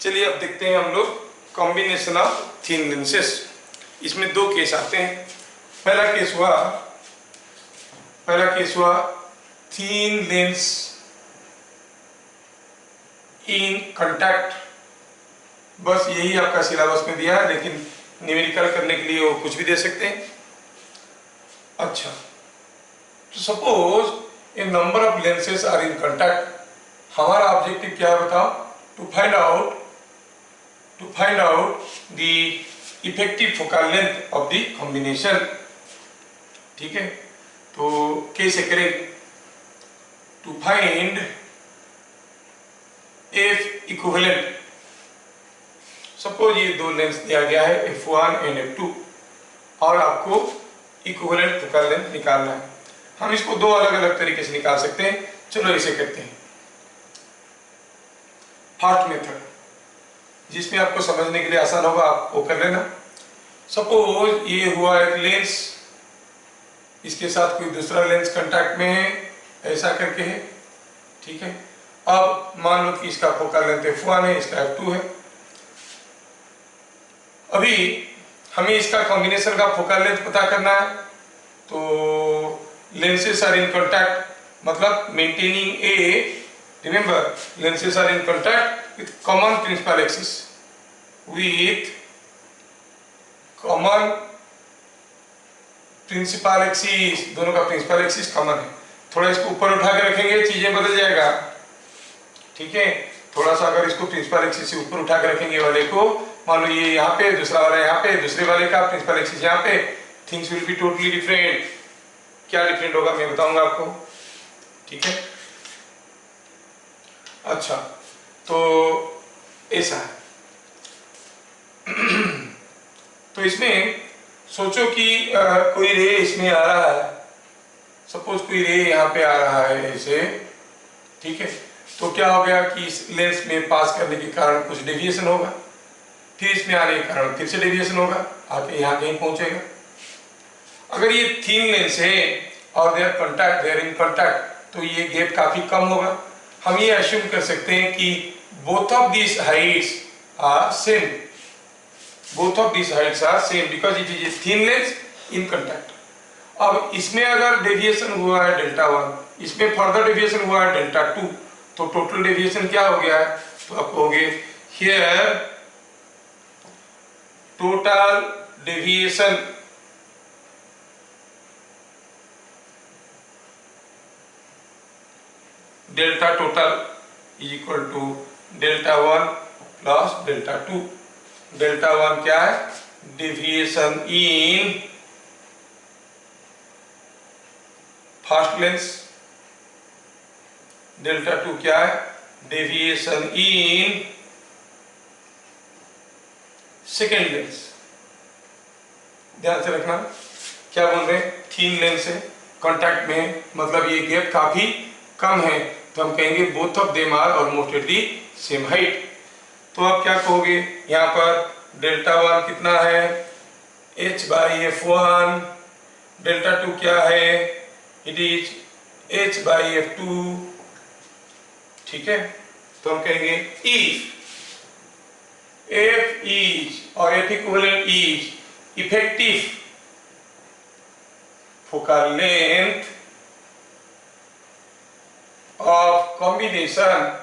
चलिए अब देखते हैं हम लोग कॉम्बिनेशन ऑफ थिन लेंसेस। इसमें दो केस आते हैं। पहला केस हुआ थिन लेंस इन कांटेक्ट। बस यही आपका सिलेबस में दिया है, लेकिन न्यूमेरिकल करने के लिए वो कुछ भी दे सकते हैं। अच्छा, तो suppose a number of lenses are in contact. हमारा ऑब्जेक्टिव क्या है बताओ? To find out the effective focal length of the combination. ठीक है, तो कैसे करें? To find F equivalent. Suppose ये दो लेंस दिया गया है F1 एंड F2 और आपको इक्विवेलेंट फोकल लेंथ निकालना है। हम इसको दो अलग अलग तरीके से निकाल सकते हैं। चलो इसे करते हैं। फर्स्ट मेथड, जिसमें आपको समझने के लिए आसान होगा, आप वो कर लेना। सपोज ये हुआ एक लेंस, इसके साथ कोई दूसरा लेंस कांटेक्ट में है, ऐसा करके है। ठीक है, अब मान लो कि इसका फोकल लेंथ F1 है, इसका F2 है। अभी हमें इसका कॉम्बिनेशन का फोकल लेंथ पता करना है। तो lenses are in contact, मतलब maintaining remember lenses are in contact with common principal axis, दोनों का प्रिंसिपल एक्सिस कॉमन है। थोड़ा इसको ऊपर उठा के रखेंगे, चीजें बदल जाएगा। ठीक है, थोड़ा सा अगर इसको प्रिंसिपल एक्सिस से ऊपर उठा के रखेंगे वाले को, मान लो ये यहाँ पे, दूसरा वाला यहाँ पे, दूसरे वाले का प्रिंसिपल एक्सिस यहाँ पे, things will be totally different. क्या डिफरेंट होगा मैं बताऊंगा आपको। ठीक है, अच्छा, तो ऐसा है। तो इसमें सोचो कि कोई रे इसमें आ रहा है। सपोज कोई रे यहाँ पे आ रहा है ऐसे। ठीक है, तो क्या हो गया कि इस लेंस में पास करने के कारण कुछ डेविएशन होगा, फिर इसमें आने के कारण फिर से डेविएशन होगा, आके यहाँ कहीं पहुंचेगा। अगर ये थिन लेंस है और देयर इन कांटेक्ट, तो ये गैप काफी कम होगा। हम ये अज्यूम कर सकते हैं कि both of this heights are same because it is a thin lens in contact. अब इसमें अगर डेविएशन हुआ है Δ1, इसमें फर्दर डेविएशन हुआ है Δ2, तो टोटल डेविएशन क्या हो गया है? तो आप कहोगे here total deviation delta total is equal to Δ1 plus Δ2। Δ1 क्या है? Deviation in first lens. Δ2 क्या है? Deviation in second lens. ध्यान से रखना, क्या बोल रहे हैं? थिन लेंस है, कांटेक्ट में है, मतलब ये गैप काफी कम है, तो हम कहेंगे both of them are almost at the same height. तो आप क्या कहोगे? यहाँ पर Δ1 कितना है? h/f1। Δ2 क्या है? It is h/f2। ठीक है, तो हम कहेंगे f इज और f equivalent is effective focal length of combination.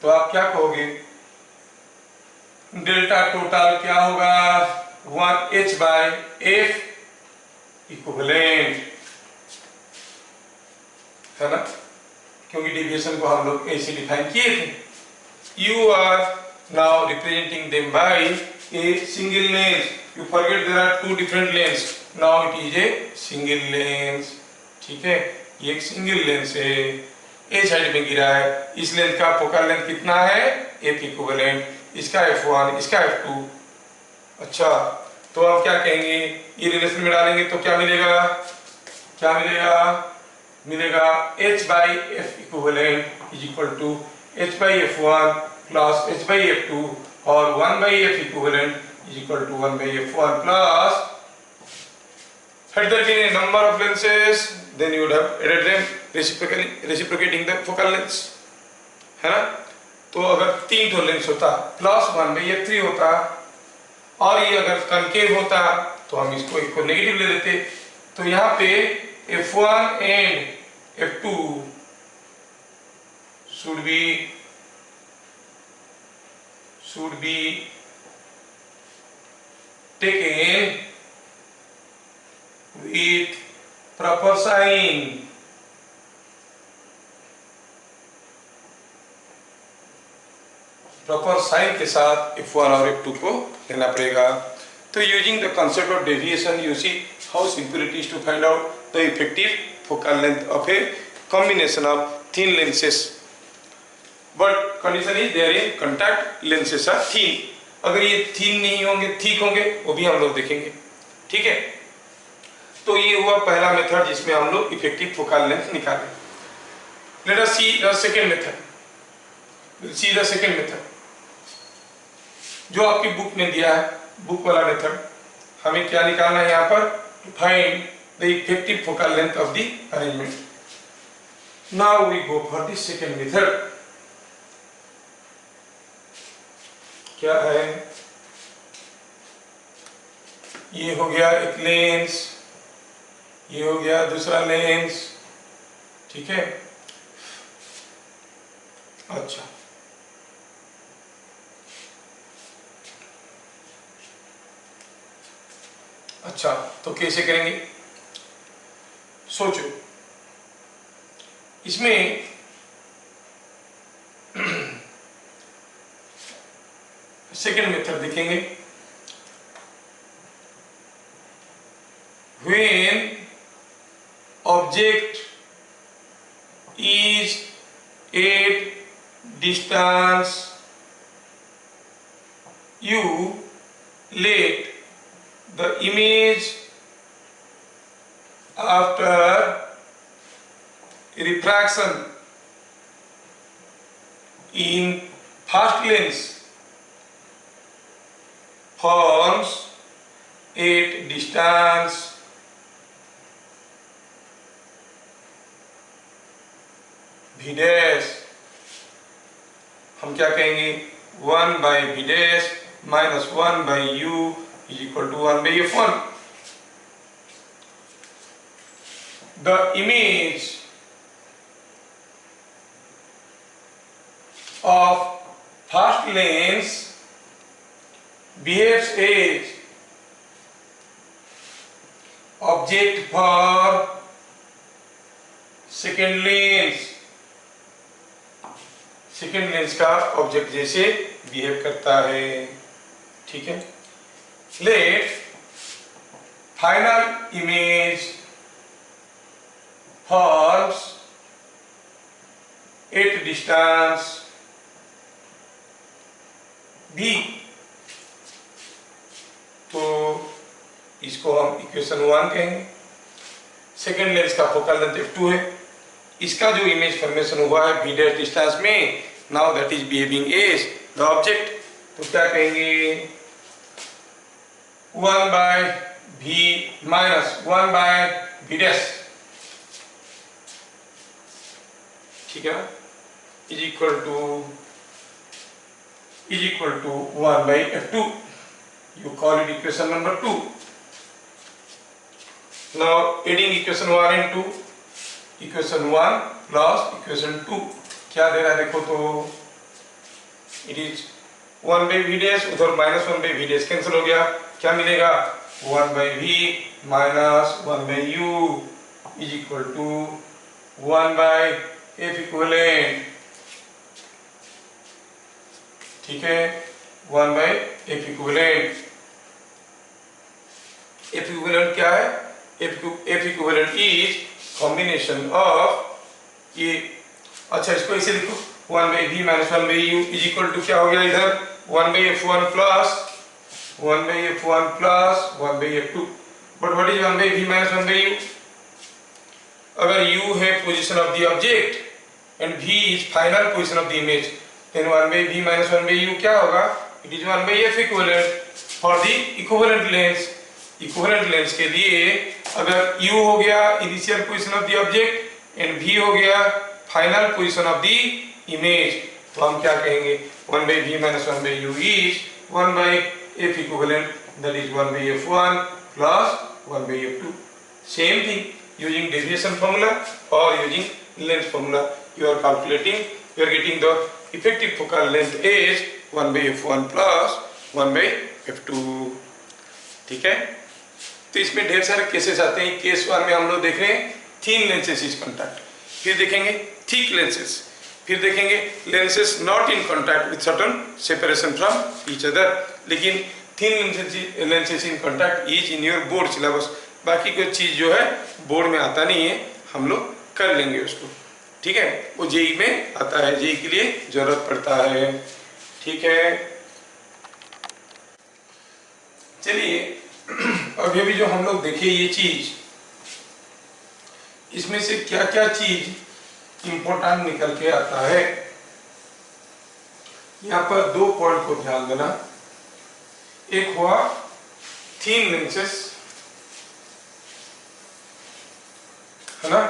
तो आप क्या कहोगे? डेल्टा टोटल क्या होगा? 1h/f इक्विवेलेंट, है ना? क्योंकि डेविएशन को हम लोग ऐसे डिफाइन किए थे। You are now representing them by a single lens. You forget there are two different lens, now it is a single lens. ठीक है, ये एक सिंगल लेंस है, ए साइड में गिरा है। इस लेंस का फोकल लेंथ कितना है? f इक्विवेलेंट, इसका F1, इसका F2। अच्छा, तो अब क्या कहेंगे? ये रिलेशन में डालेंगे तो क्या मिलेगा? मिलेगा h/f equivalent is equal to h/f1 plus h/f2 और 1/f equivalent is equal to 1/f1 plus, had there been a number of lenses, then you would have added them reciprocating the focal lengths, है ना? तो अगर 3 तो lens होता plus 1/f3 होता, और ये अगर कनकेव होता तो हम इसको नेगेटिव ले लेते। तो यहाँ पे f1 and f2 should be taken with proper sign। Proper sign के साथ f1 और f2 को लेना पड़ेगा। तो using the concept of deviation you see how simple it is to find out the effective focal length of a combination of thin lenses, but condition is there in contact lenses are thin. अगर ये thin नहीं होंगे, thick होंगे, वो भी हम लोग देखेंगे, ठीक है। तो ये हुआ पहला मेथड जिसमें हम लोग इफेक्टिव फोकल लेंथ निकालें। Let us see the second method. See the second method जो आपकी बुक में दिया है, बुक वाला मेथड। हमें क्या निकालना है यहाँ पर? Find the effective focal length of the arrangement. Now we go for the second method. क्या है? ये हो गया एक लेंस, ये हो गया दूसरा लेंस, ठीक है। अच्छा, अच्छा तो कैसे करेंगे? सोचो, इसमें सेकेंड मेथड देखेंगे। When object is at distance u, let the image after refraction in first lens forms at distance v dash। हम क्या कहेंगे? 1/v dash minus 1/u is equal to 1/f1। The image of first lens behaves as object for second lens। Second lens का object जैसे behave करता है, ठीक है। Let final image forms at distance B. तो इसको हम इक्वेशन 1 कहेंगे। सेकेंड लेंस का फोकल लेंथ f2 है, इसका जो इमेज फॉर्मेशन हुआ है v डैश डिस्टेंस में, now that is behaving as the object. तो क्या कहेंगे? 1/v माइनस 1/v डैश, ठीक है ना, is equal to 1/f2। You call it equation number 2। Now adding equation 1 and 2, equation 1 plus equation 2 क्या दे रहा है देखो तो, इट इज 1/v डैश, उधर माइनस 1/v डैश कैंसिल हो गया, क्या मिलेगा? 1/v minus 1/u is equal to 1/f equivalent, ठीक है। 1/f equivalent. f इक्विवेलेंट क्या है? f equivalent is combination of ये, अच्छा इसको ऐसे लिखो 1/v minus 1/u is equal to क्या हो गया इधर? 1/f1 plus 1/f2। But what is 1/v minus 1/u? अगर u है position of the object and v is final position of the image, then 1/v minus 1/u क्या होगा? It is 1/f equivalent for the equivalent lens. Equivalent lens के लिए अगर u हो गया initial position of the object and v हो गया final position of the image, तो हम क्या कहेंगे 1 by v minus 1 by u is 1 by f equivalent, that is 1 by f1 plus 1 by f2. Same thing, using deviation formula or using length formula, you are calculating, you are getting the effective focal length is 1 by f1 plus 1 by f2. ठीक है, तो इसमें ढेर सारे cases आते हैं। Case 1 में हम लोग देख रहे हैं थिन लेंसेस इज कॉन्टैक्ट, फिर देखेंगे थिक लेंसेस, फिर देखेंगे lenses not in contact with certain separation from each other. लेकिन thin lenses in contact is in your board syllabus, बाकी कोई चीज़ जो है बोर्ड में आता नहीं है, हम लोग कर लेंगे उसको। ठीक है, वो जेई में आता है, जेई के लिए जरूरत पड़ता है। ठीक है, चलिए अभी भी जो हम लोग देखे ये चीज, इसमें से क्या क्या चीज इंपॉर्टेंट निकल के आता है। यहाँ पर 2 पॉइंट को ध्यान देना, एक हुआ थिन लेंसेस, है ना,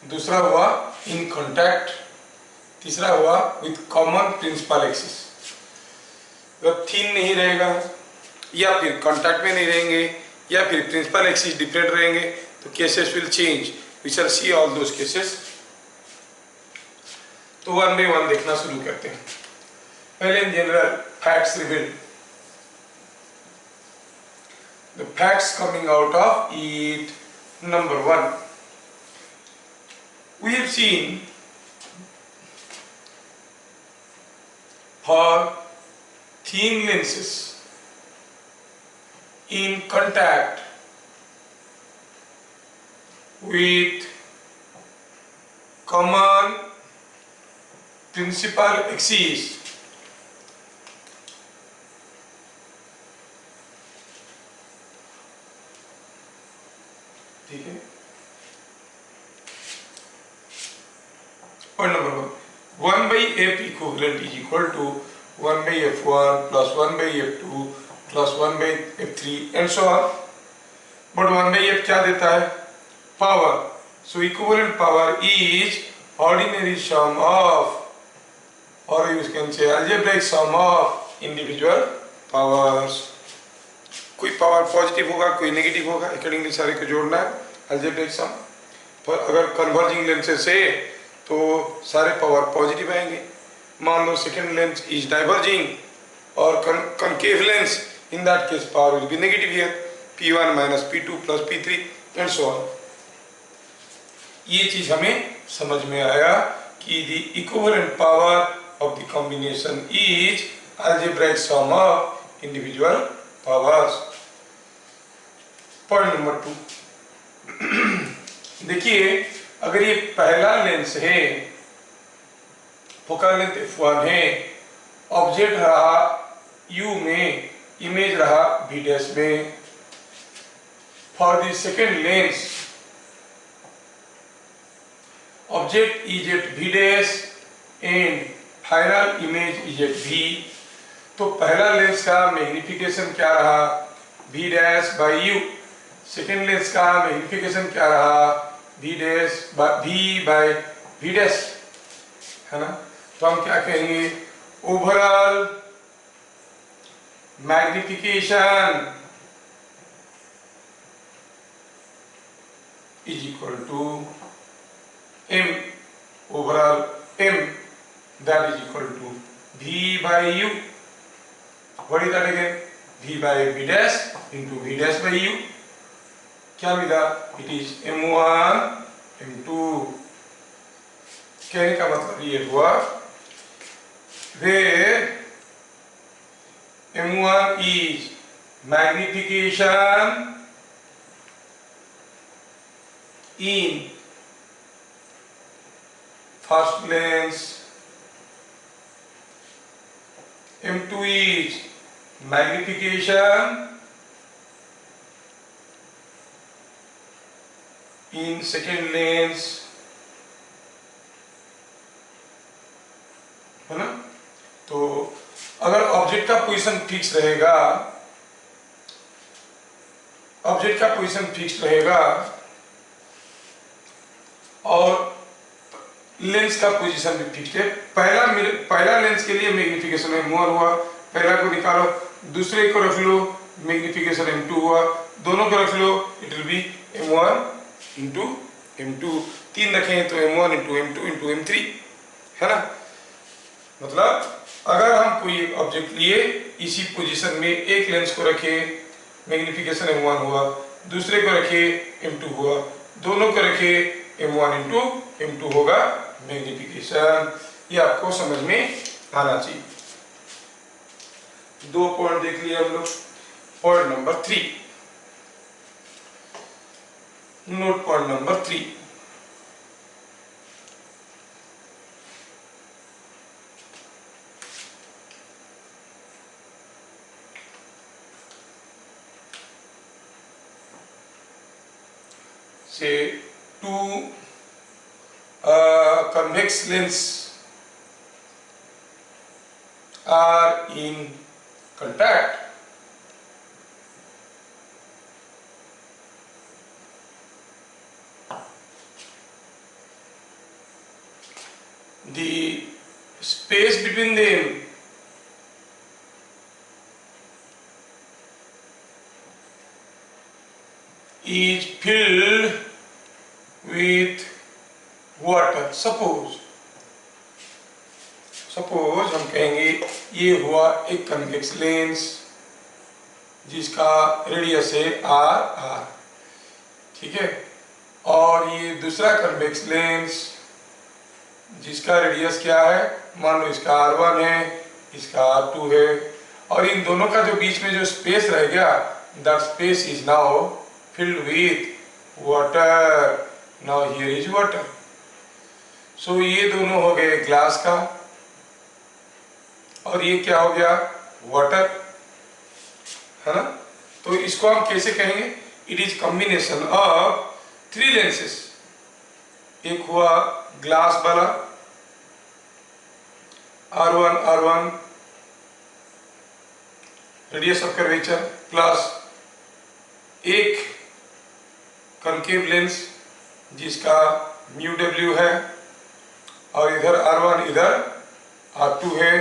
दूसरा हुआ इन कॉन्टैक्ट, तीसरा हुआ विथ कॉमन प्रिंसिपल एक्सिस। जब थिन नहीं रहेगा या फिर कॉन्टैक्ट में नहीं रहेंगे या फिर प्रिंसिपल एक्सिस डिफरेंट रहेंगे तो cases will change, we shall see all those cases. तो 1 by 1 देखना शुरू करते हैं। पहले in general facts revealed, the facts coming out of it. Number 1, we have seen for thin lenses in contact with common principal axis, ठीक है। Point number 1, 1 by f equivalent is equal to 1 by f1 plus 1 by f2 plus 1 by f3 and so on. But 1 by f क्या देता है? Power. So equivalent power is ordinary sum of, or you can say algebraic sum of individual powers. कोई power positive होगा, कोई negative होगा, accordingly सारे को जोड़ना है, algebraic sum। पर अगर कन्वर्जिंग लेंसेस है तो सारे पावर पॉजिटिव आएंगे। मान लो सेकेंड लेंस इज डाइवर्जिंग और concave lens, in that case power will be negative here, P1 minus P2 plus P3 and so on। ये चीज हमें समझ में आया कि the equivalent power of the combination is algebraic sum of individual powers. Point number 2, देखिए अगर ये पहला लेंस है, फोकल लेंथ f1 है, ऑब्जेक्ट रहा u में, इमेज रहा v डैश में। For the second lens object is at v dash and final image is at v। तो पहला लेंस का मैग्निफिकेशन क्या रहा? v dash by u। Second lens का मैग्निफिकेशन क्या रहा? v dash by v dash, है ना। तो हम क्या कहेंगे? Overall magnification is equal to m, overall m, that is equal to v by u। what is that again? v by v dash into v dash by u। क्या मिला? it is m1 m2। कहने का मतलब ये हुआ where m1 is magnification in first lens, m2 is magnification in second lens, है ना। तो अगर ऑब्जेक्ट का पोजीशन फिक्स रहेगा, ऑब्जेक्ट का पोजीशन फिक्स रहेगा और लेंस का पोजीशन भी फिक्स्ड है। पहला लेंस के लिए मैग्निफिकेशन M1 हुआ, पहला को निकालो, दूसरे को रख लो, मैग्निफिकेशन M2 हुआ, दोनों को रख लो, it will be M1 into M2, 3 रखें तो M1 into M2 into M3, है ना। मतलब अगर हम कोई एक ऑब्जेक्ट लिए, इसी पोजीशन में एक लेंस को रखे, मैग्निफिकेशन M1 हुआ, दूसरे को रखे M2 हुआ, दोनों को रखे M1 इंटू M2 होगा मैग्निफिकेशन। ये आपको समझ में आना चाहिए। 2 पॉइंट देख लिए हम लोग। Point number 3, note point number 3। say two convex lens are in contact, the space between them is filled with water. Suppose हम कहेंगे ये हुआ एक कन्वेक्स लेंस जिसका रेडियस है R, ठीक है, और ये दूसरा कन्वेक्स लेंस जिसका रेडियस क्या है, मान लो इसका R1 है, इसका R2 है, और इन दोनों का जो बीच में जो स्पेस रह गया, that space is now filled with water. Now here is water. So ये दोनों हो गए ग्लास का, और ये क्या हो गया, वाटर, है ना। तो इसको हम कैसे कहेंगे, it is combination of 3 lenses. एक हुआ ग्लास वाला R1 radius of curvature, plus एक कॉन्केव लेंस जिसका μW है, और इधर R1 इधर R2 है,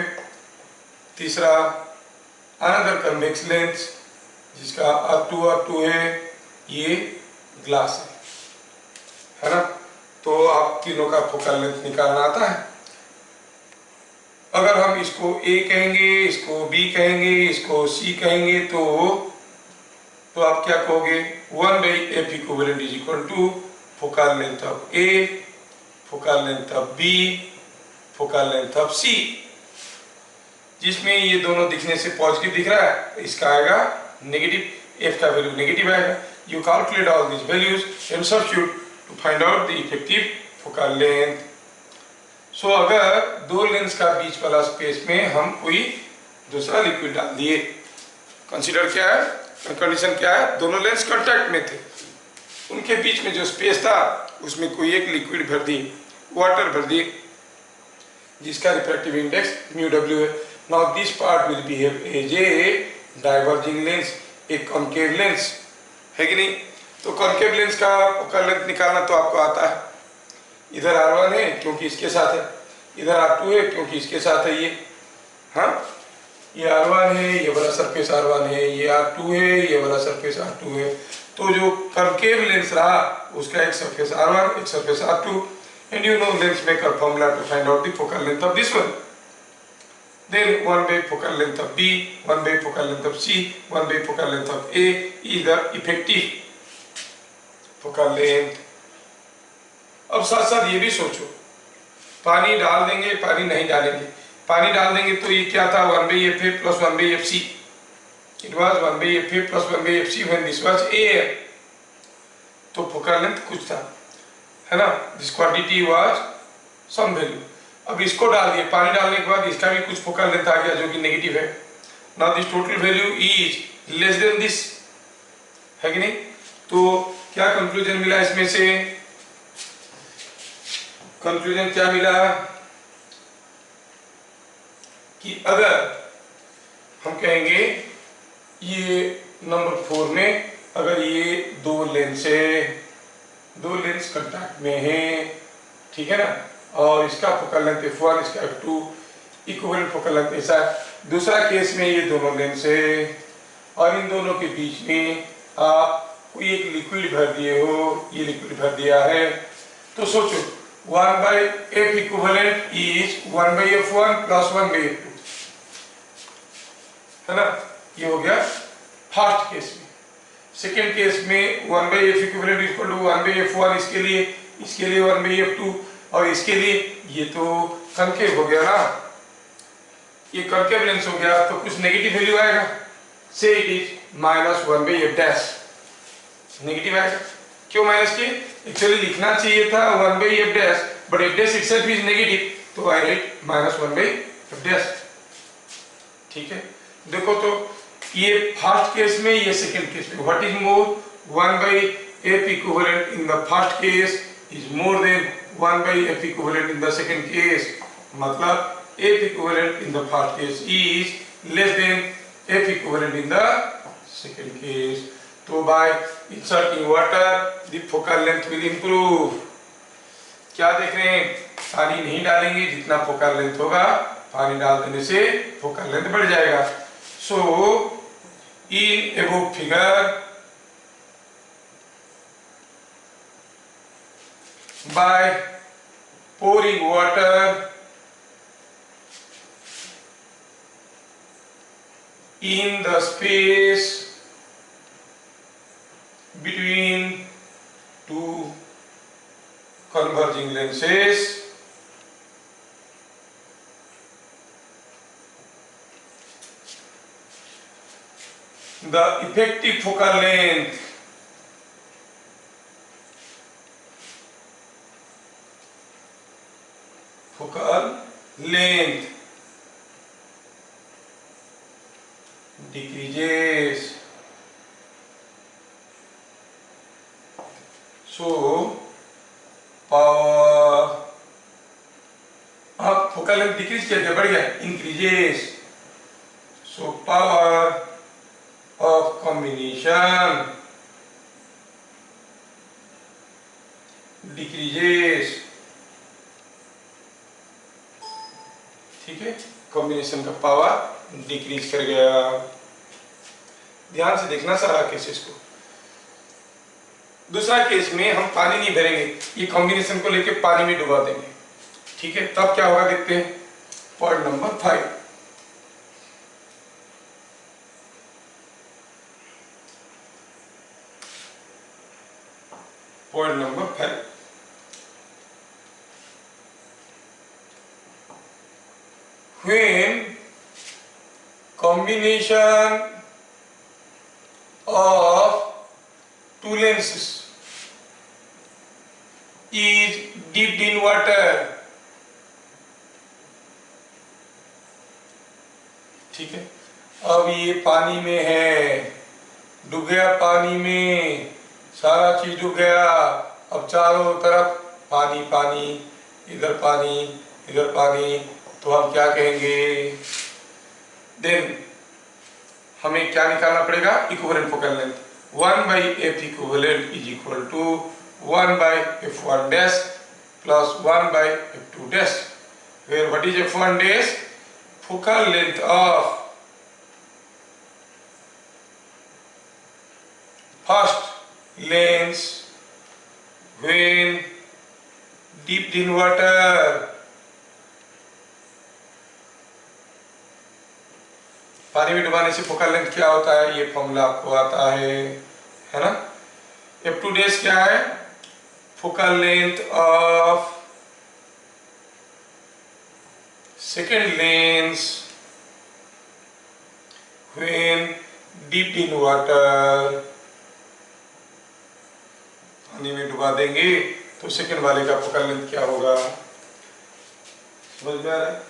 तीसरा अनदर कन्वेक्स लेंस जिसका R2 है, ये ग्लास है ना। तो आप तीनों का फोकल लेंथ निकालना आता है। अगर हम इसको A कहेंगे, इसको B कहेंगे, इसको C कहेंगे, तो आप क्या कहोगे, 1/F equivalent is equal to focal length of A, focal length of B, focal length of C। जिसमें ये दोनों दिखने से पॉजिटिव दिख रहा है, इसका आएगा नेगेटिव, F का वैल्यू नेगेटिव आएगा। You calculate all this values and substitute to find out the effective focal length. So अगर 2 लेंस का बीच वाला स्पेस में हम कोई दूसरा लिक्विड डाल दिए, कंसीडर क्या है, कंडीशन क्या है, दोनों लेंस कांटेक्ट में थे, उनके बीच में जो स्पेस था उसमें कोई एक लिक्विड भर दी, वाटर भर दी, जिसका रिफ्रैक्टिव इंडेक्स μW है। Now this part will behave as a diverging lens, एक कॉन्केव लेंस, है कि नहीं। तो कॉन्केव लेंस का फोकल लेंथ निकालना तो आपको आता है। इधर R1 है क्योंकि इसके साथ है, इधर R2 है क्योंकि इसके साथ है, ये हाँ, ये R1 है, ये वाला सरफेस R1 है, ये R2 है, ये वाला सरफेस R2 है। तो जो कॉन्केव लेंस रहा उसका एक सरफेस R1, एक surface R2, and you know lens maker formula to find out the focal length of this one. Then 1/focal length of B, 1/focal length of C, 1/focal length of A is the effective focal length. अब साथ साथ ये भी सोचो, पानी डाल देंगे, पानी नहीं डालेंगे, पानी डाल देंगे तो ये क्या था, 1/FA plus 1/FC. It was 1/FA plus 1/FC when this was air. तो फोकल लेंथ कुछ था, है ना, this quantity was some value. अब इसको डाल दिए, पानी डालने के बाद इसका भी कुछ फोकल लेंथ आ गया जो कि नेगेटिव है। Now this total value is less then this, है कि नहीं। तो क्या कंक्लूजन मिला इसमें से, कंक्लूजन क्या मिला कि अगर हम कहेंगे ये नंबर 4 में, अगर ये 2 लेंस है, 2 लेंस कांटेक्ट में है, ठीक है ना, और इसका फोकल लेंथ F1, इसका F2, इक्विवेलेंट फोकल लेंथ ऐसा है। दूसरा केस में ये दोनों लेंस है और इन दोनों के बीच में आप कोई एक लिक्विड भर दिए हो, ये लिक्विड भर दिया है, तो सोचो 1/F equivalent is 1/F1 plus 1/F2, है ना। ये हो गया फर्स्ट केस में। सेकेंड केस में 1/F equivalent equal to 1/F1, इसके लिए 1/F2 और इसके लिए ये तो कनकेव हो गया ना, ये कनकेव लेंस हो गया, तो कुछ नेगेटिव वैल्यू आएगा, से it is -1/F dash, negative आएगा। क्यों माइनस किए? एक्चुअली लिखना चाहिए था 1/F dash, but F dash itself is negative, तो आई राइट -1/F डैश। ठीक है, देखो तो ये फर्स्ट केस में, ये सेकेंड केस में, what is more, 1/F equivalent in the first case is more than 1/F equivalent in the second case, मतलब F equivalent in the first case is less than F equivalent in the second case. So by inserting water, the focal length will improve. क्या देख रहे हैं? पानी नहीं डालेंगे, जितना focal length होगा पानी डाल देने से फोकल लेंथ बढ़ जाएगा। So in above figure, by pouring water in the space between two converging lenses, the effective focal length decreases. So power अब फोकल लेंथ डिक्रीज किया, बढ़ गया, increases. So power of combination decreases. ठीक है, combination का power decrease कर गया। ध्यान से देखना सारा केसेस को। दूसरा केस में हम पानी नहीं भरेंगे, ये कॉम्बिनेशन को लेके पानी में डुबा देंगे। ठीक है, तब क्या होगा देखते हैं। Point number 5, point number 5, when combination of two lenses is dipped in water, ठीक है, अब ये पानी में है, डूब गया पानी में, सारा चीज डूब गया, अब चारों तरफ पानी पानी, इधर पानी इधर पानी, तो हम क्या कहेंगे, देन हमें क्या निकालना पड़ेगा, equivalent focal length. 1/F equivalent is equal to 1/F1 dash plus 1/F2 dash, where what is F1 dash? Focal length of first lens when dipped in water, पानी में डुबाने से फोकल लेंथ क्या होता है, ये फॉर्मूला आपको आता है ना। F2 डैश क्या है, focal length of second lens when dipped in water, पानी में डुबा देंगे तो सेकंड वाले का फोकल लेंथ क्या होगा, समझ में आ रहा है।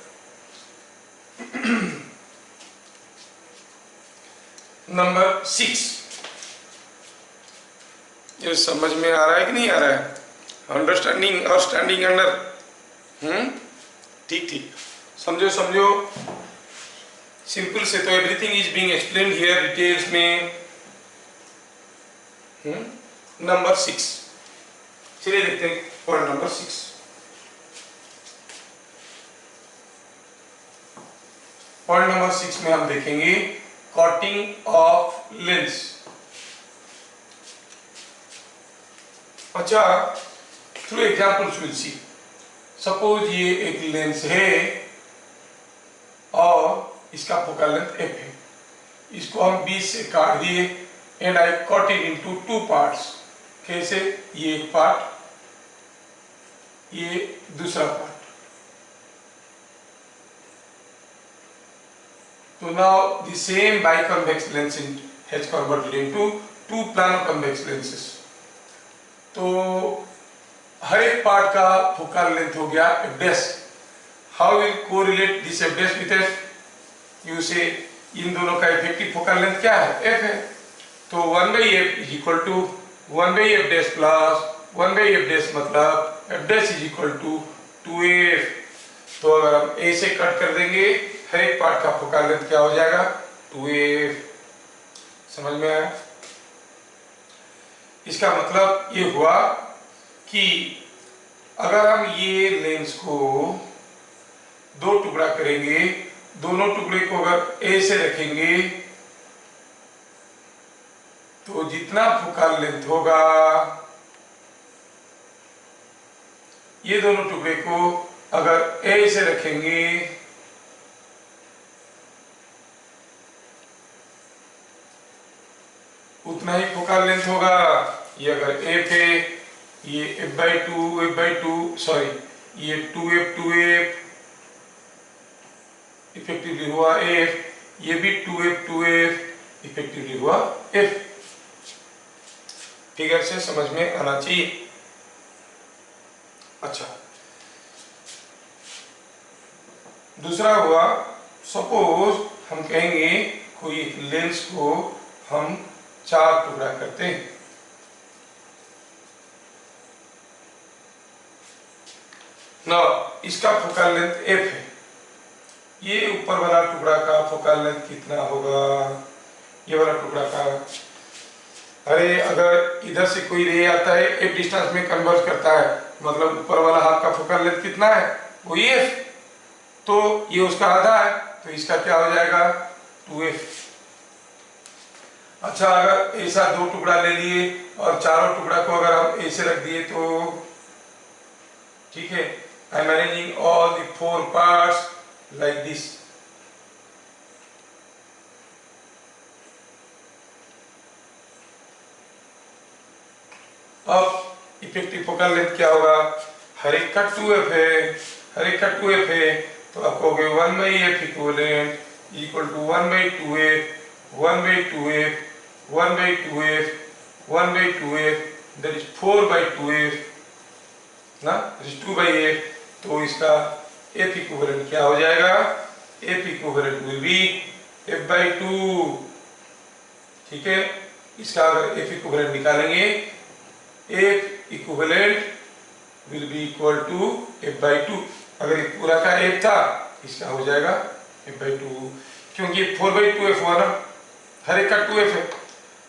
नंबर 6, ये समझ में आ रहा है कि नहीं आ रहा है, अंडरस्टैंडिंग और स्टैंडिंग अंडर, ठीक ठीक, समझो समझो, सिंपल से तो everything is being explained here details में। नंबर 6, चलिए देखते हैं पॉइंट नंबर 6। पॉइंट नंबर 6 में हम देखेंगे कटिंग ऑफ लेंस। अच्छा, through examples will see. Suppose ये एक लेंस है और इसका फोकल लेंथ f है। इसको हम 20 से काट दिए and I cut it into 2 parts. कैसे? ये एक पार्ट, ये दूसरा पार्ट। तो now the same biconvex lens has converted into 2 plano convex lenses. तो हर एक पार्ट का फोकल लेंथ हो गया f dash. How will correlate this f dash with f? You से इन दोनों का इफेक्टिव फोकल लेंथ क्या है? f है। तो 1/f is equal to 1/f dash plus 1/f dash, मतलब f dash is equal to 2f। तो अगर हम a से कट कर देंगे हर एक पार्ट का फोकल लेंथ क्या हो जाएगा? 2f। समझ में आया? इसका मतलब ये हुआ कि अगर हम ये लेंस को 2 टुकड़ा करेंगे, दोनों टुकड़े को अगर ए से रखेंगे तो जितना फोकल लेंथ होगा ये दोनों टुकड़े को अगर ए से रखेंगे उतना ही फोकल लेंथ होगा। ये अगर f है, ये f/2 सॉरी ये 2f इफेक्टिवली हुआ f, ये भी 2f इफेक्टिवली हुआ f। फिगर से समझ में आना चाहिए। अच्छा, दूसरा हुआ, सपोज हम कहेंगे कोई लेंस को हम 4 टुकड़ा करते हैं। ना इसका फोकल लेंथ f है। ये ऊपर वाला टुकड़ा का फोकल लेंथ कितना होगा? ये वाला टुकड़ा का, अरे अगर इधर से कोई रे आता है f डिस्टेंस में कन्वर्ट करता है, मतलब ऊपर वाला हाफ का फोकल लेंथ कितना है? वो f। तो ये उसका आधा है, तो इसका क्या हो जाएगा? 2f। अच्छा, अगर ऐसा 2 टुकड़ा ले लिए और चारों टुकड़ा को अगर हम ऐसे रख दिए तो ठीक है। I am managing all the 4 parts like this. अब इफेक्टिव फोकल लेंथ क्या होगा? हर एक का 2f है, हर एक का 2f है, तो आपको हो गया 1/f equivalent equal to 1/2f 1/2f 1/2f 1/2f, that is 4/2f ना, दैट इज 2/f। तो इसका f इक्विवेलेंट क्या हो जाएगा? f equivalent will be f/2। ठीक है, इसका अगर f इक्विवेलेंट निकालेंगे, f equivalent will be equal to f/2। अगर ये पूरा का f था, इसका हो जाएगा f/2, क्योंकि 4/2f हुआ ना, हर एक का 2f है।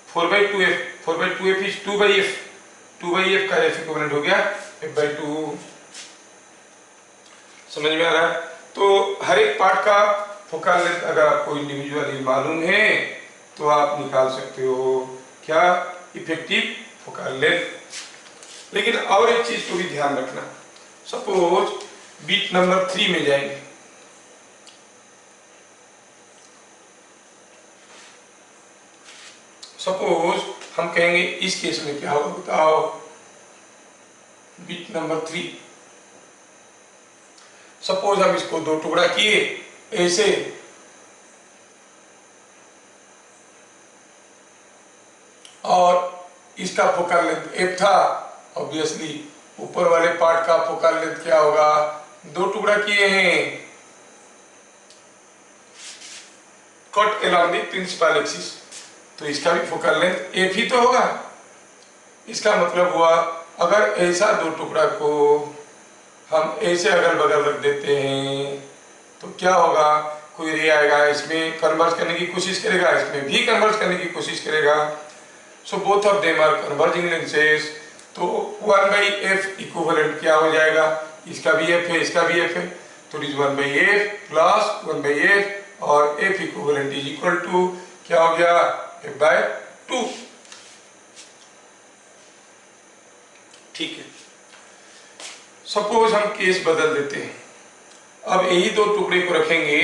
4/2f इज 2/f, 2/f का f इक्विवेलेंट हो गया f/2। समझ में आ रहा है? तो हर एक पार्ट का फोकल लेंथ अगर आपको इंडिविजुअली मालूम है तो आप निकाल सकते हो क्या? Effective focal length. लेकिन और एक चीज को भी ध्यान रखना। सपोज बीट नंबर 3 में जाएंगे। सपोज हम कहेंगे इस केस में क्या होगा बताओ? बीट नंबर 3, सपोज हम इसको 2 टुकड़ा किए ऐसे, और इसका फोकल लेंथ f था। ऑब्वियसली ऊपर वाले पार्ट का फोकल लेंथ क्या होगा? 2 टुकड़ा किए हैं, cut along the principal axis, तो इसका भी फोकल लेंथ f ही तो होगा। इसका मतलब हुआ अगर ऐसा 2 टुकड़ा को हम ऐसे अगल बगल रख देते हैं तो क्या होगा? कोई रे आएगा, इसमें कन्वर्ज करने की कोशिश करेगा, इसमें भी कन्वर्ज करने की कोशिश करेगा। So both of them are converging lenses. तो 1/f इक्विवेलेंट क्या हो जाएगा? इसका भी f है, इसका भी f है, तो it is 1/f plus 1/f और F equivalent is equal to क्या हो गया, F/2। ठीक है, सपोज हम केस बदल देते हैं। अब यही दो टुकड़े को रखेंगे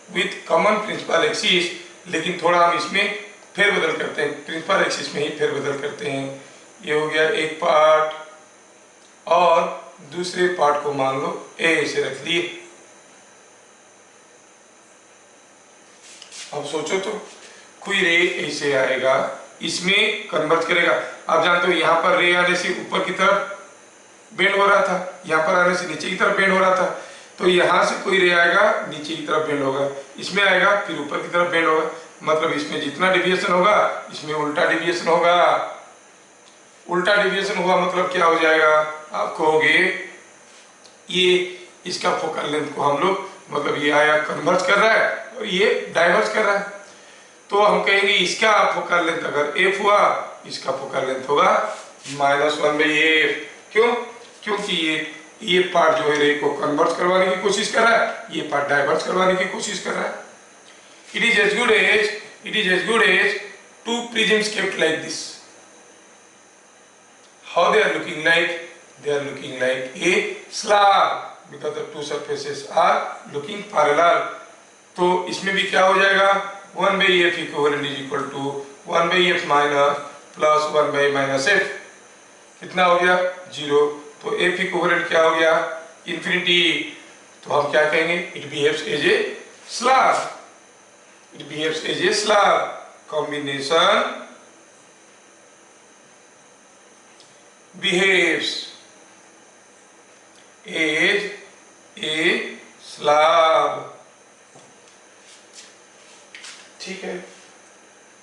विथ कॉमन प्रिंसिपल एक्सिस, लेकिन थोड़ा हम इसमें फेरबदल करते हैं, प्रिंसिपल एक्सिस में ही फेरबदल करते हैं। ये हो गया एक पार्ट और दूसरे पार्ट को मान लो ए ऐसे रख लिए। अब सोचो तो कोई रे ऐसे आएगा, इसमें कन्वर्ज करेगा। आप जानते हो यहाँ पर रे आने से ऊपर की तरफ बेंड हो रहा था, यहाँ पर आने से नीचे की तरफ बेंड हो रहा था, तो यहाँ से कोई रे आएगा नीचे की तरफ बेंड होगा, इसमें आएगा फिर ऊपर की तरफ बेंड होगा, मतलब इसमें जितना डिविएशन होगा इसमें उल्टा डिविएशन होगा। उल्टा डिविएशन हुआ मतलब क्या हो जाएगा, आप कहोगे ये इसका फोकल लेंथ को हम लोग, मतलब ये आया कन्वर्ज कर रहा है और ये डाइवर्ज कर रहा है, तो हम कहेंगे इसका फोकल लेंथ अगर एफ हुआ, इसका फोकल लेंथ होगा -1/f। क्यों? क्योंकि ये पार्ट जो है रे को कन्वर्ज करवाने की कोशिश कर रहा है, ये पार्ट डाइवर्ज करवाने की कोशिश कर रहा है। It is as good as two prisms kept like this. How they are looking like? They are looking like a slab because the two surfaces are looking parallel। तो इसमें भी क्या हो जाएगा, 1/f equivalent is equal to 1/f minus plus 1/-f। कितना हो गया, 0। तो f equivalent क्या हो गया, infinity। तो हम क्या कहेंगे, it behaves as a slab। It behaves as a slab। Combination behaves is a slab। ठीक है,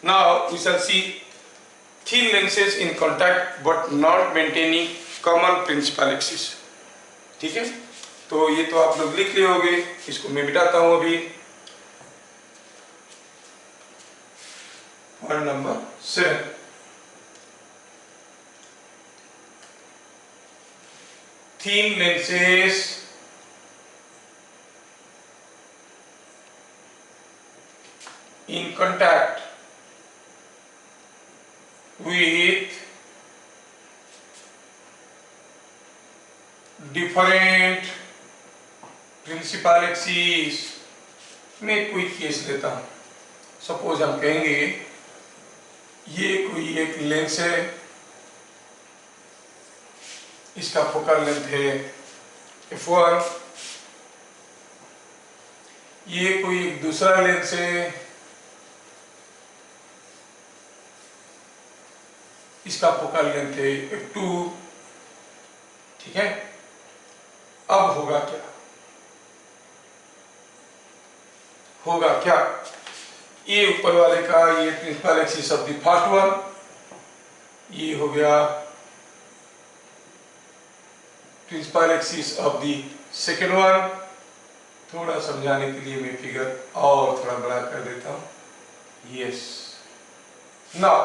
now we shall see thin lenses in contact but not maintaining common principal axis। ठीक है, तो ये तो आप लोग लिख लिए होंगे, इसको मैं मिटाता हूं अभी। Point number 7, thin lenses in contact with different principal axis। मैं कोई केस लेता हूं, सपोज हम कहेंगे ये कोई एक लेंस है, इसका फोकल लेंथ है f1। ये कोई एक दूसरा लेंस है, इसका फोकल लेंथ है f2। ठीक है, अब होगा क्या, ये ऊपर वाले का ये principal axis of the first one, ये हो गया principal axis of the second one. थोड़ा समझाने के लिए मैं फिगर और थोड़ा बड़ा कर देता हूं। यस, नाउ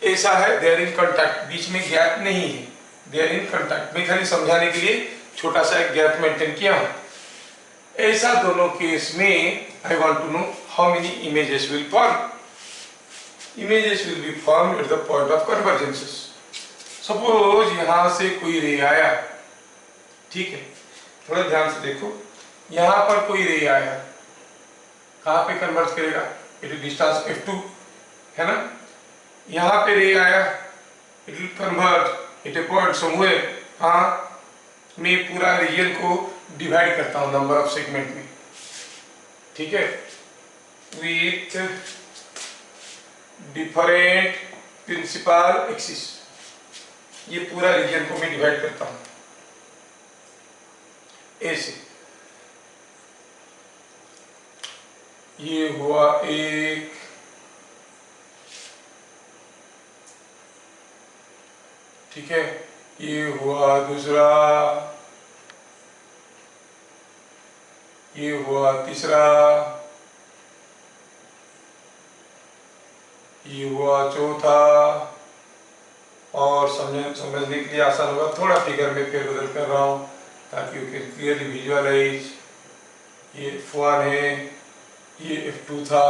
ऐसा है, दे आर इन कांटेक्ट, बीच में गैप नहीं है, दे आर इन कांटेक्ट। मैं खाली समझाने के लिए छोटा सा एक गैप मेंटेन किया हूं। ऐसा दोनों केस में I want to know how many images will form. Images will be formed at the point of convergences. Suppose यहां से कोई रे आया, ठीक है, थोड़ा ध्यान से देखो, यहां पर कोई रे आया, कहां पे कन्वर्ज करेगा, इट इज डिस्टेंस f2 है ना। यहां पे रे आया, it will converge eight A point somewhere. हाँ, मैं पूरा रीजन को डिवाइड करता हूं नंबर ऑफ सेगमेंट में, ठीक है, विथ डिफरेंट प्रिंसिपल एक्सिस। ये पूरा रीजन को मैं डिवाइड करता हूं ऐसे। ये हुआ एक, ठीक है, ये हुआ दूसरा, ये हुआ तीसरा, ये हुआ चौथा। और समझने के लिए आसान होगा, थोड़ा फिगर में फेरबदल कर रहा हूं ताकि यू कैन क्लियरली विजुअलाइज। ये F1 है, ये F2 था,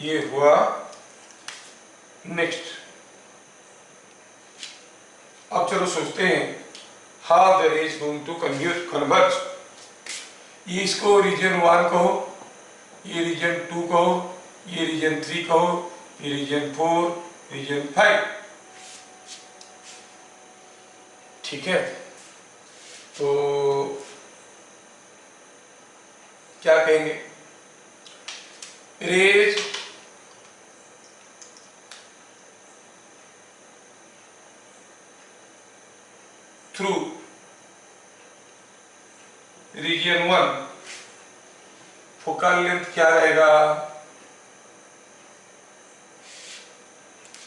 ये हुआ नेक्स्ट। अब चलो सोचते हैं how the ray is going to converge. ये इसको रीजन 1 कहो, ये रीजन 2 कहो, ये रीजन 3 कहो, ये रीजन 4, रीजन 5। ठीक है, तो क्या कहेंगे? Rays through region 1 focal length क्या रहेगा?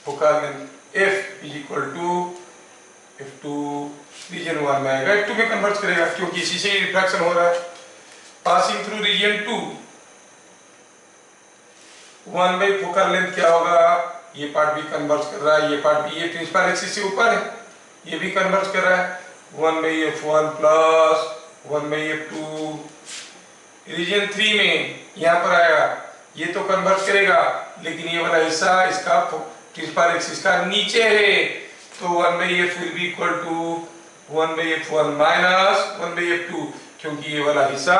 Focal length F is equal to F2 region 1 में आएगा, F2 में कन्वर्ट करेगा क्योंकि इसी से रिफ्रैक्शन हो रहा है। Passing through region 2 1 by focal length क्या होगा? ये पार्ट भी कन्वर्ट कर रहा है, ये पार्ट भी, ये प्रिंसिपल एक्सिस से ऊपर है, ये भी कन्वर्ट कर रहा है। 1 by F1 plus 1 by F2। Reason 3 में यहाँ पर आएगा, ये तो कन्वर्ट करेगा लेकिन ये वाला हिस्सा इसका प्रिंसिपल एक्सिस का नीचे है, तो 1 by F will be equal to 1 by F1 minus 1 by F2, क्योंकि ये वाला हिस्सा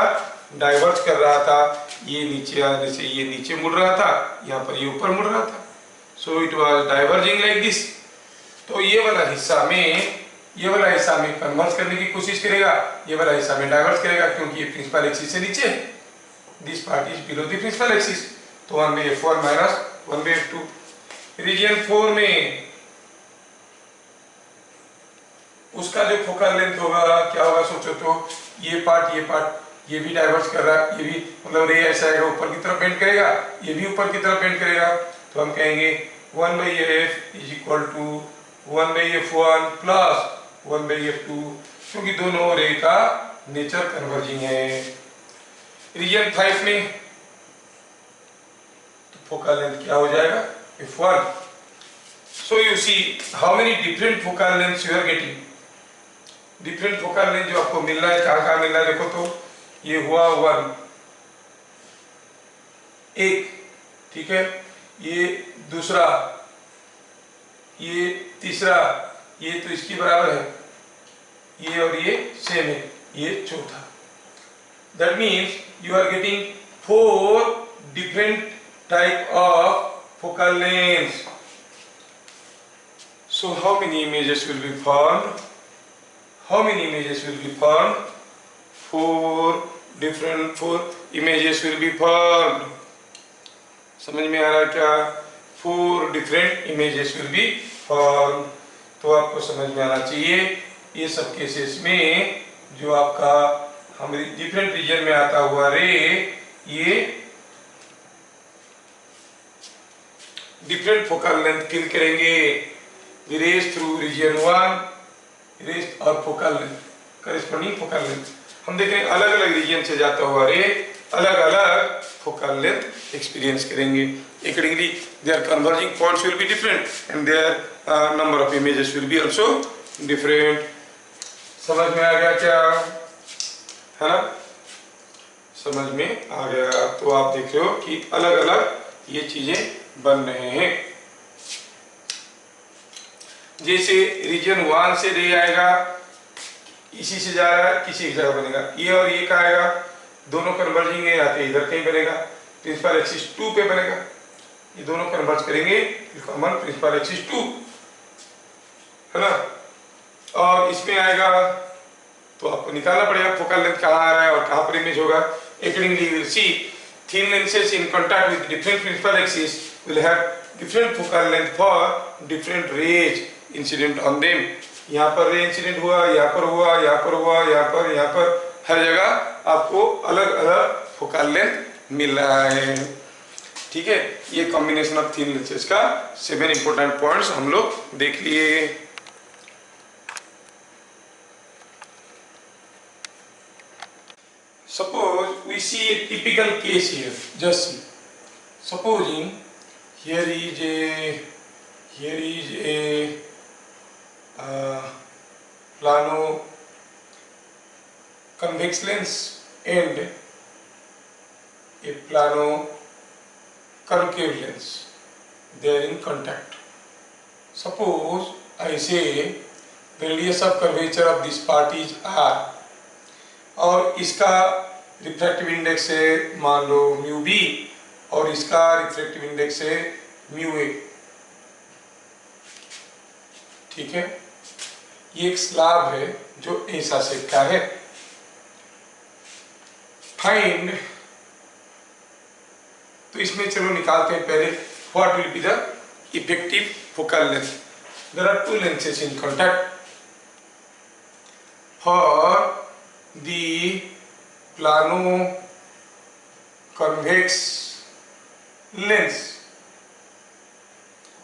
डाइवर्ज कर रहा था, ये नीचे आने से ये नीचे मुड़ रहा था, यहाँ पर ये ऊपर मुड़ रहा था, so it was diverging like this. तो ये वाला हिस्सा में कन्वर्ट करने की कोशिश करेगा, ये वाला हिस्सा में डाइवर्ज करेगा क्योंकि ये प्रिंसिपल एक्सिस से नीचे है, this part is below the principal axis, तो 1 by F1 minus 1 by F2। Reason 4 में उसका जो फोकल लेंथ होगा क्या होगा? सोचो तो ये पार्ट ये भी डाइवर्ज कर रहा है, ये भी मतलब रे ऐसा आएगा, ऊपर की तरफ बेंड करेगा, ये भी ऊपर की तरफ बेंड करेगा, तो हम कहेंगे 1 by F is equal to 1 by F1 plus 1 by F2, क्योंकि दोनों रे का नेचर कन्वर्जिंग है। रीजन 5 में तो फोकल लेंथ क्या हो जाएगा? F1। So you see how many different focal lengths you are getting. Different focal length जो आपको मिल रहा है, कहाँ मिल रहा है देखो तो, ये हुआ 1 एक, ठीक है, ये दूसरा, ये तीसरा, ये तो इसकी बराबर है, ये और ये सेम है, ये चौथा। That means you are getting 4 different type of focal lengths. So how many images will be formed? How many images will be formed? 4 images will be formed. समझ में आ रहा है क्या? 4 different images will be formed. तो आपको समझ में आना चाहिए ये सब केसेस में जो आपका हमारी डिफरेंट रीजन में आता हुआ रे, ये डिफरेंट फोकल लेंथ फिल करेंगे। रेज थ्रू रीजन 1 रेज और focal length, corresponding focal length हम देख रहे हैं, अलग अलग रीजन से जाता हुआ रे अलग अलग फोकल लेंथ एक्सपीरियंस करेंगे। Accordingly their converging points will be different and their number of images will be also different. समझ में आ गया क्या? है ना, समझ में आ गया। तो आप देख रहे हो कि अलग अलग ये चीजें बन रहे हैं। जैसे रीजन 1 से रे आएगा, इसी से जा रहा है, किसी एक जगह बनेगा, ये और ये का आएगा, दोनों कन्वर्जिंग है, आते इधर कहीं बनेगा, प्रिंसिपल एक्सिस 2 पे बनेगा, ये दोनों कन्वर्ज करेंगे कॉमन प्रिंसिपल एक्सिस 2, है ना। और इसमें आएगा तो आपको निकालना पड़ेगा फोकल लेंथ कहाँ आ रहा है और कहाँ पर इमेज होगा। Accordingly will see thin lenses in contact with different principal axis will have different focal length for different rays incident on them. यहाँ पर रे इंसिडेंट हुआ, यहाँ पर हुआ, यहाँ पर हुआ, यहाँ पर हर जगह आपको अलग अलग फोकल लेंथ मिल रहा है। ठीक है, ये कॉम्बिनेशन ऑफ थिन लेंसेज का 7 इंपॉर्टेंट पॉइंट्स हम लोग देख लिए। Suppose we see a typical case here. Just see. Supposing here is a plano convex lens and a plano concave lens, they are in contact. Suppose I say the radius of curvature of this part is r और इसका refractive index है मान लो mu B और इसका refractive index है mu ए। ठीक है, ये एक स्लैब है जो ऐसा शेप का है। फाइंड, तो इसमें चलो निकालते हैं पहले what will be the effective focal length. There are two lenses in contact for the plano convex lens।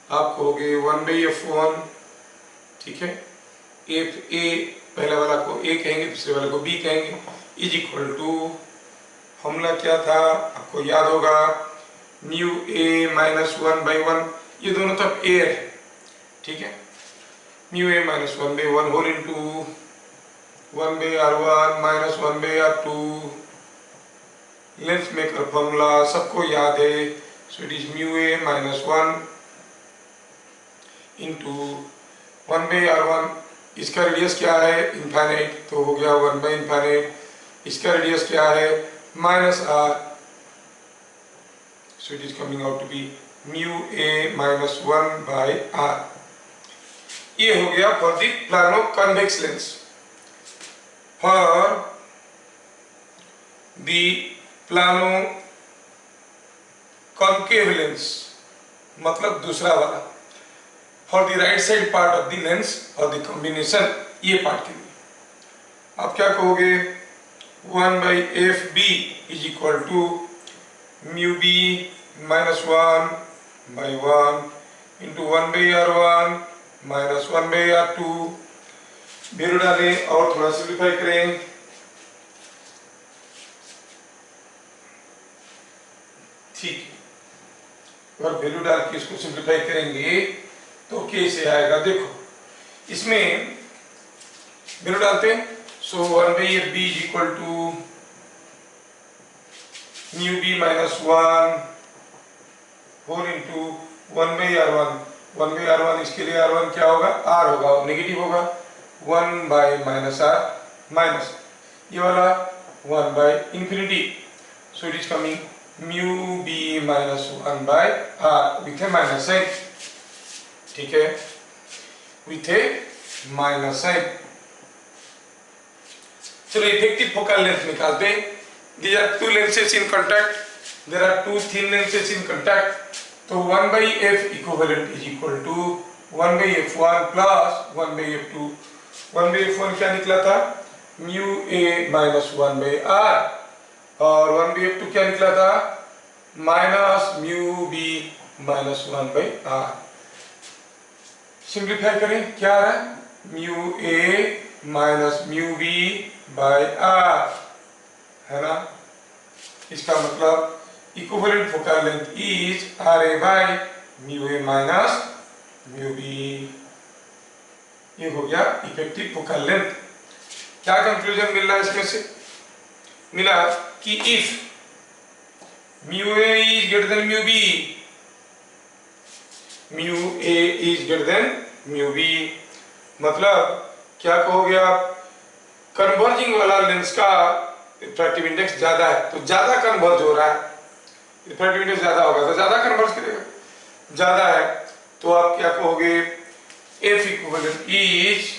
आप कहोगे 1/f1, ठीक है, एफ ए पहले वाला को ए कहेंगे, दूसरे वाले को बी कहेंगे, इज इक्वल टू फॉर्मूला क्या था आपको याद होगा, म्यू ए माइनस 1/1, ये दोनों तब ए है, ठीक है, म्यू ए minus 1/1 whole into 1/r1 minus 1/r2, length maker formula सबको याद है, so it is mu A minus 1 into 1/r1, इसका रेडियस क्या है इनफाइनाइट, तो हो गया 1/इनफाइनाइट, इसका रेडियस क्या है minus r, so it is coming out to be mu A minus 1/r। ये हो गया for the plano convex lens. For the plano concave lens, मतलब दूसरा वाला, for the right side part of the lens और the combination, ये part के लिए आप क्या कहोगे, 1/fb is equal to mu b minus 1/1 into 1/r1 minus 1/r2। Value डालें और थोड़ा सिंप्लीफाई करें, ठीक, अगर वैल्यू डाल के इसको सिंप्लीफाई करेंगे तो कैसे आएगा, देखो इसमें वैल्यू डालते हैं, so 1/fb is equal to mu B minus 1 whole into 1/r1, 1/r1, इसके लिए r1 क्या होगा, r होगा, नेगेटिव होगा, 1/-r माइनस ये वाला 1/infinity, so it is coming mu b minus 1/r with a minus sign, ठीक है, with a minus sign। चलो इफेक्टिव फोकल लेंथ निकालते हैं। These are two lenses in contact, there are two thin lenses in contact, तो 1/f equivalent is equal to 1/f1 plus 1/f2। 1/f1 क्या निकला था, mu A minus 1/r, और 1/f2 क्या निकला था, minus mu B minus 1/r। Simplify करें, क्या आ रहा है, mu A minus mu B by R, है ना, इसका मतलब equivalent focal length is R A by mu A minus mu B. ये हो गया इफेक्टिव फोकल लेंथ। क्या कंक्लूजन मिल रहा है इसमें से, मिला कि if mu A is greater than mu B, mu A is greater than mu B, मतलब क्या कहोगे आप, कन्वर्जिंग वाला लेंस का रिफ्रैक्टिव इंडेक्स ज्यादा है, तो ज्यादा कन्वर्ज हो रहा है, रिफ्रैक्टिव इंडेक्स ज्यादा होगा तो ज्यादा कन्वर्ज करेगा, ज्यादा है तो आप क्या कहोगे, F equivalent is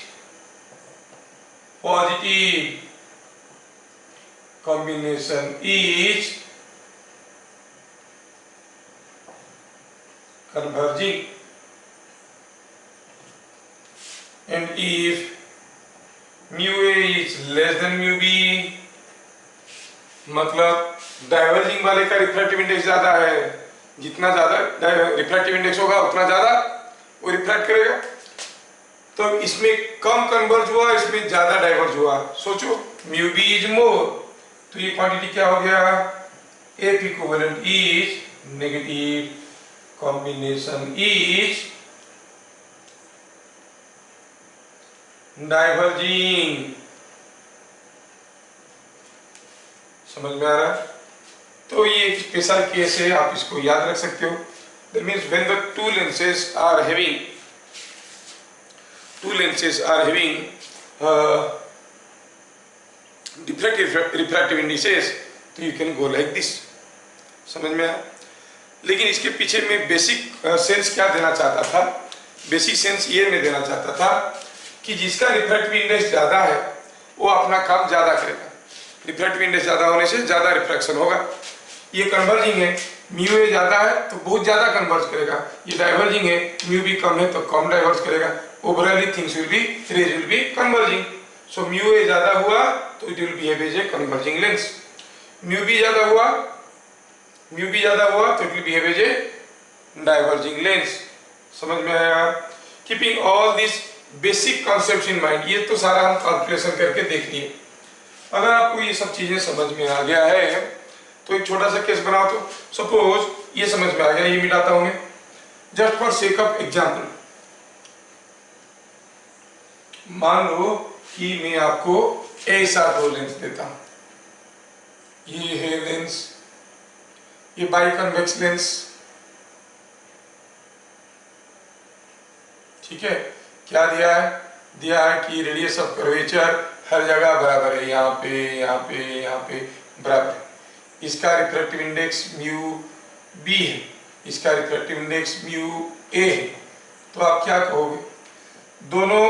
positive, combination is converging, and if mu A is less than mu B, मतलब डाइवर्जिंग वाले का रिफ्रैक्टिव इंडेक्स ज्यादा है, जितना ज्यादा रिफ्रैक्टिव इंडेक्स होगा उतना ज्यादा वो रिफ्रैक्ट करेगा, तो इसमें कम कन्वर्ज हुआ, इसमें ज्यादा डाइवर्ज हुआ, सोचो म्यू बी इज मोर, तो ये क्वांटिटी क्या हो गया, F equivalent is negative, combination is diverging. समझ में आ रहा है? तो ये एक स्पेशल केस है, आप इसको याद रख सकते हो। That means when the two lenses are having different refractive indices, तो you can go like this. समझ में आया? लेकिन इसके पीछे मैं बेसिक सेंस क्या देना चाहता था, बेसिक सेंस ये मैं देना चाहता था कि जिसका रिफ्रैक्टिव इंडेक्स ज़्यादा है वो अपना काम ज़्यादा करेगा। रिफ्रैक्टिव इंडेक्स ज़्यादा होने से ज़्यादा रिफ्रैक्शन होगा। ये कन्वर्जिंग है, म्यू ए ज़्यादा है तो बहुत ज़्यादा कन्वर्ज करेगा। ये डाइवर्जिंग है, म्यू बी कम है तो कम डाइवर्ज करेगा। Overall things will be, rays will be converging. So mu a ज़्यादा हुआ तो it will behave as a converging lens. Mu B ज़्यादा हुआ तो it will behave as a diverging lens. समझ में आया? Keeping all this basic concepts in mind, ये तो सारा हम कैलकुलेशन करके देख लिए। अगर आपको ये सब चीजें समझ में आ गया है तो एक छोटा सा केस बनाओ। तो सपोज ये समझ में आ गया, ये मिटाता हूं मैं just for sake of example. मान लो कि मैं आपको ऐसा दो लेंस देता हूं, ये है लेंस, ये बाइकन्वेक्स लेंस, ठीक है। क्या दिया है? दिया है कि रेडियस ऑफ कर्वेचर हर जगह बराबर है, यहाँ पे बराबर है। इसका रिफ्रैक्टिव इंडेक्स म्यू बी है, इसका रिफ्रैक्टिव इंडेक्स म्यू ए है। तो आप क्या कहोगे? दोनों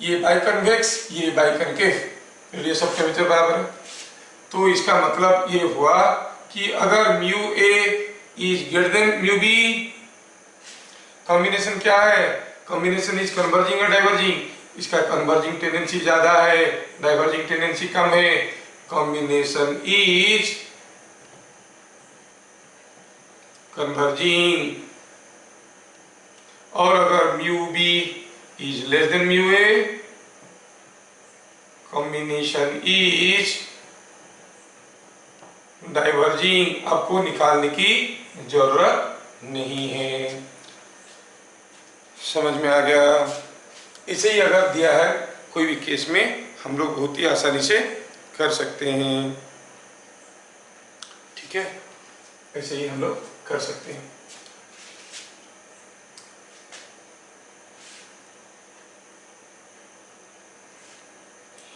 ये बाइकन्वेक्स, ये बाइकनकेव, रेडियस ऑफ कर्वेचर बराबर है। तो इसका मतलब ये हुआ कि अगर mu A is greater than mu B, combination क्या है? कॉम्बिनेशन इज कन्वर्जिंग और डाइवर्जिंग। इसका कन्वर्जिंग टेंडेंसी ज्यादा है, डाइवर्जिंग टेंडेंसी कम है। Combination is converging. और अगर mu B is less than mu A, combination is diverging. आपको निकालने की जरूरत नहीं है। समझ में आ गया? इसे ही अगर दिया है कोई भी केस में हम लोग बहुत ही आसानी से कर सकते हैं, ठीक है। ऐसे ही हम लोग कर सकते हैं।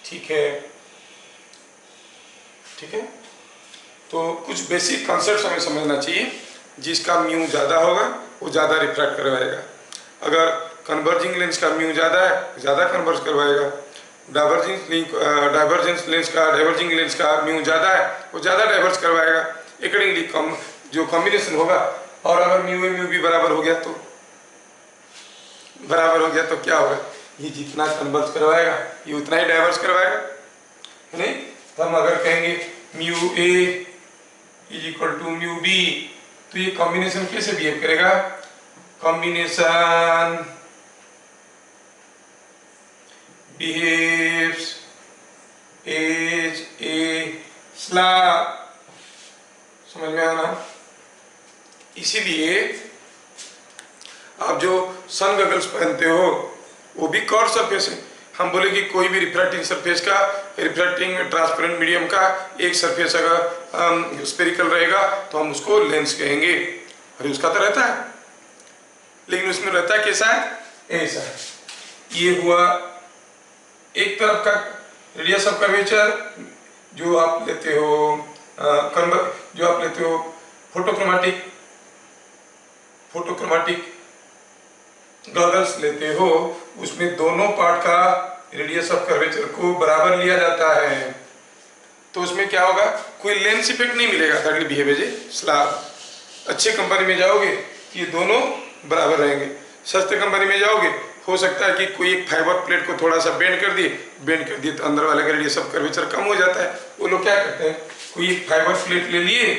ठीक है, ठीक है। तो कुछ बेसिक कॉन्सेप्ट्स हमें समझना चाहिए। जिसका म्यू ज़्यादा होगा वो ज़्यादा रिफ्रैक्ट करवाएगा। अगर कन्वर्जिंग लेंस का म्यू ज़्यादा है, ज़्यादा कन्वर्ज करवाएगा। डाइवर्जिंग लेंस का म्यू ज़्यादा है, वो ज़्यादा डाइवर्ज करवाएगा। अकॉर्डिंगली कम जो कॉम्बिनेशन होगा। और अगर म्यू ए म्यू बी बराबर हो गया तो क्या होगा? ये जितना कन्वर्ज करवाएगा ये उतना ही डाइवर्ज करवाएगा, है नहीं? तो हम अगर कहेंगे mu A is equal to mu B, तो ये कॉम्बिनेशन कैसे बिहेव करेगा? Combination behaves as a slab। समझ में आना? इसीलिए आप जो सन गगल्स पहनते हो वो भी कर्व सरफेस है। हम बोले कि कोई भी रिफ्रैक्टिंग सरफेस का, रिफ्रैक्टिंग ट्रांसपेरेंट मीडियम का एक सरफेस अगर स्फेरिकल रहेगा तो हम उसको लेंस कहेंगे। अरे उसका तो रहता है, लेकिन उसमें रहता है कैसा है? ऐसा है। ये हुआ एक तरफ का रेडियस ऑफ कर्वेचर जो आप लेते हो, फोटोक्रोमेटिक गॉगल्स लेते हो, उसमें दोनों पार्ट का रेडियस ऑफ कर्वेचर को बराबर लिया जाता है। तो उसमें क्या होगा? कोई लेंस इफेक्ट नहीं मिलेगा, that will behave as a slab. अच्छे कंपनी में जाओगे ये दोनों बराबर रहेंगे। सस्ते कंपनी में जाओगे हो सकता है कि कोई एक फाइबर प्लेट को थोड़ा सा बेंड कर दिए तो अंदर वाले का रेडियस ऑफ कर्वेचर कम हो जाता है। वो लोग क्या करते हैं, कोई एक फाइबर प्लेट ले लिए,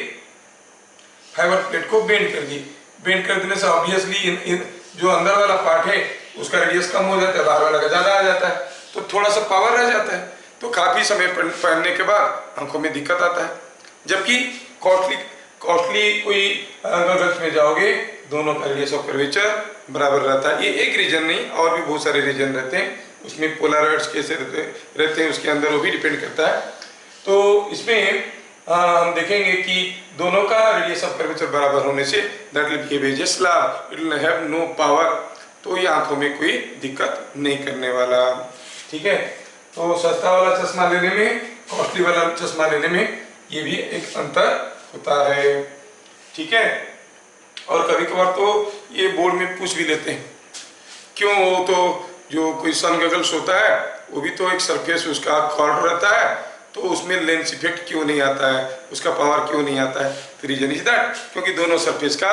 फाइबर प्लेट को बेंड कर दिए। बेंड कर देने से ऑब्वियसली जो अंदर वाला पार्ट है उसका रेडियस कम हो जाता है, बाहर वाला का ज़्यादा आ जाता है, तो थोड़ा सा पावर रह जाता है। तो काफ़ी समय पहनने के बाद आंखों में दिक्कत आता है। जबकि कॉस्टली कोई गॉगल्स में जाओगे दोनों का रेडियस ऑफ कर्वेचर बराबर रहता है। ये एक रीजन नहीं, और भी बहुत सारे रीजन रहते हैं। उसमें पोलराइड्स कैसे रहते हैं उसके अंदर, वो भी डिपेंड करता है। तो इसमें हम देखेंगे कि दोनों का रेडियस ऑफ कर्वेचर बराबर होने से that will behave as a slab, it will have no power, तो ये आंखों में कोई दिक्कत नहीं करने वाला। ठीक है, तो सस्ता वाला चश्मा लेने में, कॉस्टली वाला चश्मा लेने में ये भी एक अंतर होता है। ठीक है, और कभी कभार तो ये बोर्ड में पूछ भी लेते हैं, क्यों वो तो जो कोई सन गगल्स होता है वो भी तो एक सरफेस उसका कॉर्ड रहता है, तो उसमें लेंस इफेक्ट क्यों नहीं आता है, उसका पावर क्यों नहीं आता है? तो रीजन इज दैट क्योंकि दोनों सरफेस का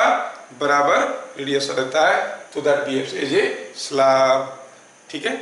बराबर रेडियस रहता है, तो that behaves as a slab. ठीक है।